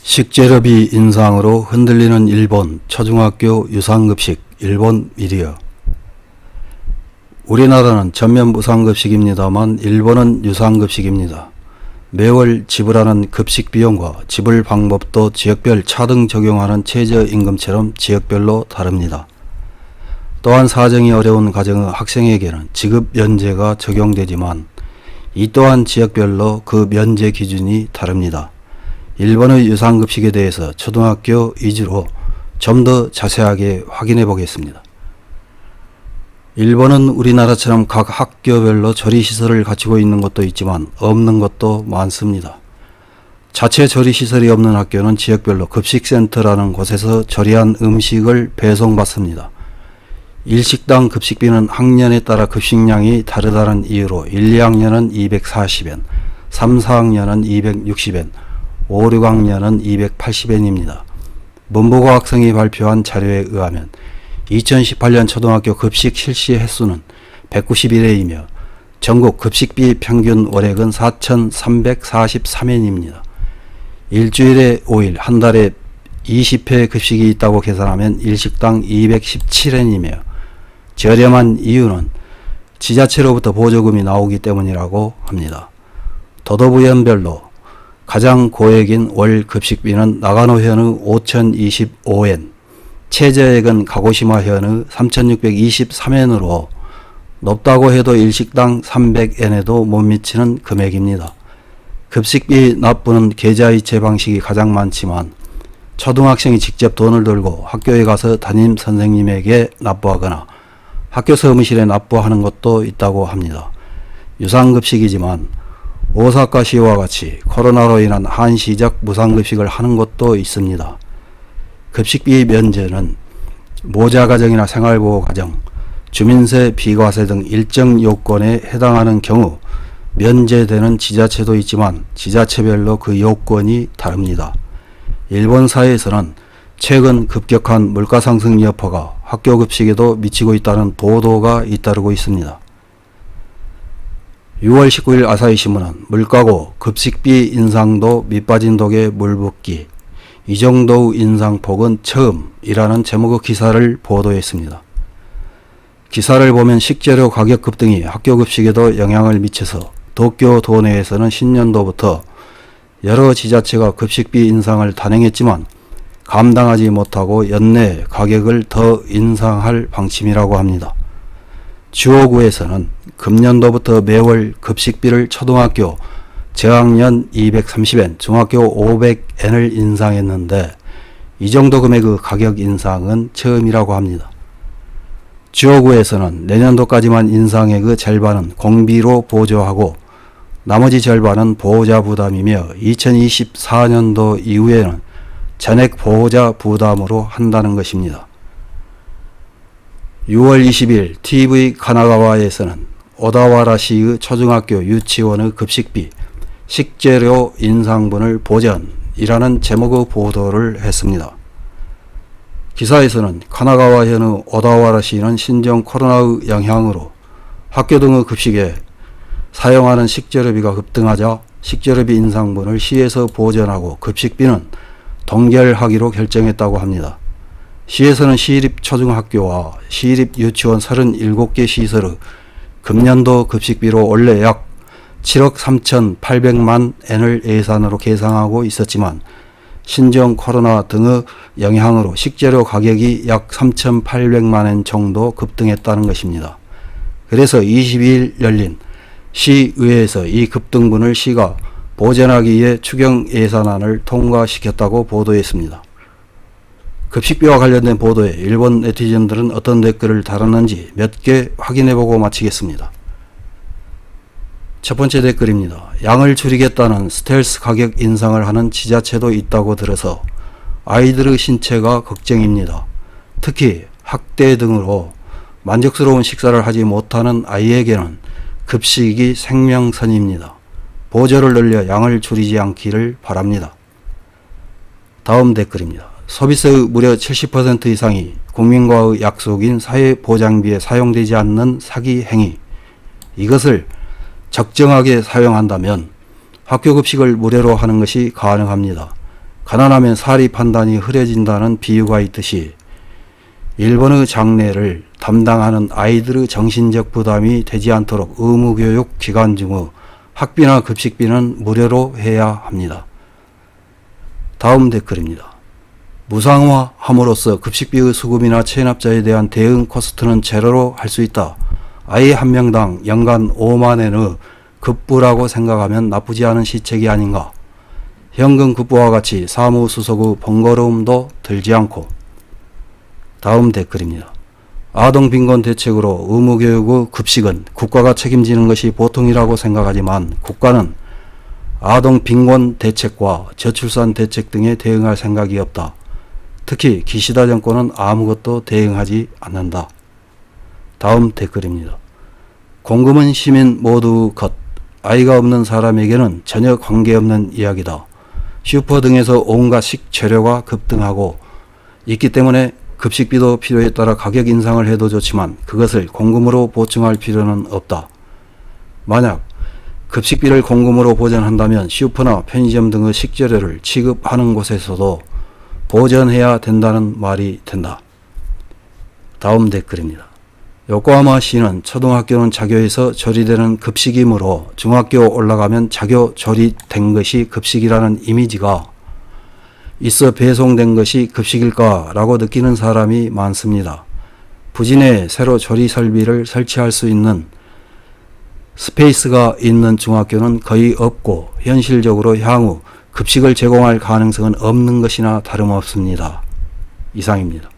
식재료비 인상으로 흔들리는 일본 초중학교 유상급식 일본 미디어. 우리나라는 전면 무상급식입니다만 일본은 유상급식입니다. 매월 지불하는 급식 비용과 지불 방법도 지역별 차등 적용하는 최저임금처럼 지역별로 다릅니다. 또한 사정이 어려운 가정의 학생에게는 지급 면제가 적용되지만 이 또한 지역별로 그 면제 기준이 다릅니다. 일본의 유상급식에 대해서 초등학교 위주로 좀 더 자세하게 확인해 보겠습니다. 일본은 우리나라처럼 각 학교별로 조리시설을 갖추고 있는 것도 있지만 없는 것도 많습니다. 자체 조리시설이 없는 학교는 지역별로 급식센터라는 곳에서 조리한 음식을 배송받습니다. 일식당 급식비는 학년에 따라 급식량이 다르다는 이유로 1, 2학년은 240엔, 3, 4학년은 260엔, 5, 6학년은 280엔입니다. 문부과학성이 발표한 자료에 의하면 2018년 초등학교 급식 실시 횟수는 191회이며 전국 급식비 평균 월액은 4,343엔입니다. 일주일에 5일 한 달에 20회 급식이 있다고 계산하면 일식당 217엔이며 저렴한 이유는 지자체로부터 보조금이 나오기 때문이라고 합니다. 도도부현별로 가장 고액인 월 급식비는 나가노현의 5,025엔, 최저액은 가고시마현의 3,623엔으로 높다고 해도 일식당 300엔에도 못 미치는 금액입니다. 급식비 납부는 계좌이체 방식이 가장 많지만 초등학생이 직접 돈을 들고 학교에 가서 담임 선생님에게 납부하거나 학교 사무실에 납부하는 것도 있다고 합니다. 유상급식이지만 오사카시와 같이 코로나로 인한 한시적 무상급식을 하는 곳도 있습니다. 급식비 면제는 모자가정이나 생활보호가정, 주민세, 비과세 등 일정 요건에 해당하는 경우 면제되는 지자체도 있지만 지자체별로 그 요건이 다릅니다. 일본 사회에서는 최근 급격한 물가상승 여파가 학교 급식에도 미치고 있다는 보도가 잇따르고 있습니다. 6월 19일 아사히신문은 물가고 급식비 인상도 밑빠진 독에 물 붓기, 이 정도의 인상폭은 처음이라는 제목의 기사를 보도했습니다. 기사를 보면 식재료 가격 급등이 학교 급식에도 영향을 미쳐서 도쿄 도내에서는 신년도부터 여러 지자체가 급식비 인상을 단행했지만 감당하지 못하고 연내 가격을 더 인상할 방침이라고 합니다. 주호구에서는 금년도부터 매월 급식비를 초등학교 저학년 230엔, 중학교 500엔을 인상했는데 이 정도 금액의 가격 인상은 처음이라고 합니다. 주호구에서는 내년도까지만 인상액의 절반은 공비로 보조하고 나머지 절반은 보호자 부담이며 2024년도 이후에는 전액 보호자 부담으로 한다는 것입니다. 6월 20일 TV 카나가와에서는 오다와라시의 초중학교 유치원의 급식비, 식재료 인상분을 보전이라는 제목의 보도를 했습니다. 기사에서는 카나가와현의 오다와라시는 신종 코로나의 영향으로 학교 등의 급식에 사용하는 식재료비가 급등하자 식재료비 인상분을 시에서 보전하고 급식비는 동결하기로 결정했다고 합니다. 시에서는 시립 초중학교와 시립 유치원 37개 시설의 금년도 급식비로 원래 약 7억 3,800만 엔을 예산으로 계상하고 있었지만 신종 코로나 등의 영향으로 식재료 가격이 약 3,800만 엔 정도 급등했다는 것입니다. 그래서 22일 열린 시의회에서 이 급등분을 시가 보전하기 위해 추경 예산안을 통과시켰다고 보도했습니다. 급식비와 관련된 보도에 일본 네티즌들은 어떤 댓글을 달았는지 몇 개 확인해보고 마치겠습니다. 첫 번째 댓글입니다. 양을 줄이겠다는 스텔스 가격 인상을 하는 지자체도 있다고 들어서 아이들의 신체가 걱정입니다. 특히 학대 등으로 만족스러운 식사를 하지 못하는 아이에게는 급식이 생명선입니다. 보조를 늘려 양을 줄이지 않기를 바랍니다. 다음 댓글입니다. 소비세의 무려 70% 이상이 국민과의 약속인 사회보장비에 사용되지 않는 사기 행위, 이것을 적정하게 사용한다면 학교급식을 무료로 하는 것이 가능합니다. 가난하면 사리 판단이 흐려진다는 비유가 있듯이 일본의 장래를 담당하는 아이들의 정신적 부담이 되지 않도록 의무교육 기간 중의 학비나 급식비는 무료로 해야 합니다. 다음 댓글입니다. 무상화함으로써 급식비의 수급이나 체납자에 대한 대응 코스트는 제로로 할 수 있다. 아이 한 명당 연간 5만엔의 급부라고 생각하면 나쁘지 않은 시책이 아닌가. 현금 급부와 같이 사무수석의 번거로움도 들지 않고. 다음 댓글입니다. 아동 빈곤 대책으로 의무교육의 급식은 국가가 책임지는 것이 보통이라고 생각하지만 국가는 아동 빈곤 대책과 저출산 대책 등에 대응할 생각이 없다. 특히 기시다 정권은 아무것도 대응하지 않는다. 다음 댓글입니다. 공금은 시민 모두의 것. 아이가 없는 사람에게는 전혀 관계없는 이야기다. 슈퍼 등에서 온갖 식재료가 급등하고 있기 때문에 급식비도 필요에 따라 가격 인상을 해도 좋지만 그것을 공금으로 보충할 필요는 없다. 만약 급식비를 공금으로 보전한다면 슈퍼나 편의점 등의 식재료를 취급하는 곳에서도 보전해야 된다는 말이 된다. 다음 댓글입니다. 요코하마시는 초등학교는 자교에서 조리되는 급식이므로 중학교 올라가면 자교 조리된 것이 급식이라는 이미지가 있어 배송된 것이 급식일까 라고 느끼는 사람이 많습니다. 부진에 새로 조리 설비를 설치할 수 있는 스페이스가 있는 중학교는 거의 없고 현실적으로 향후 급식을 제공할 가능성은 없는 것이나 다름없습니다. 이상입니다.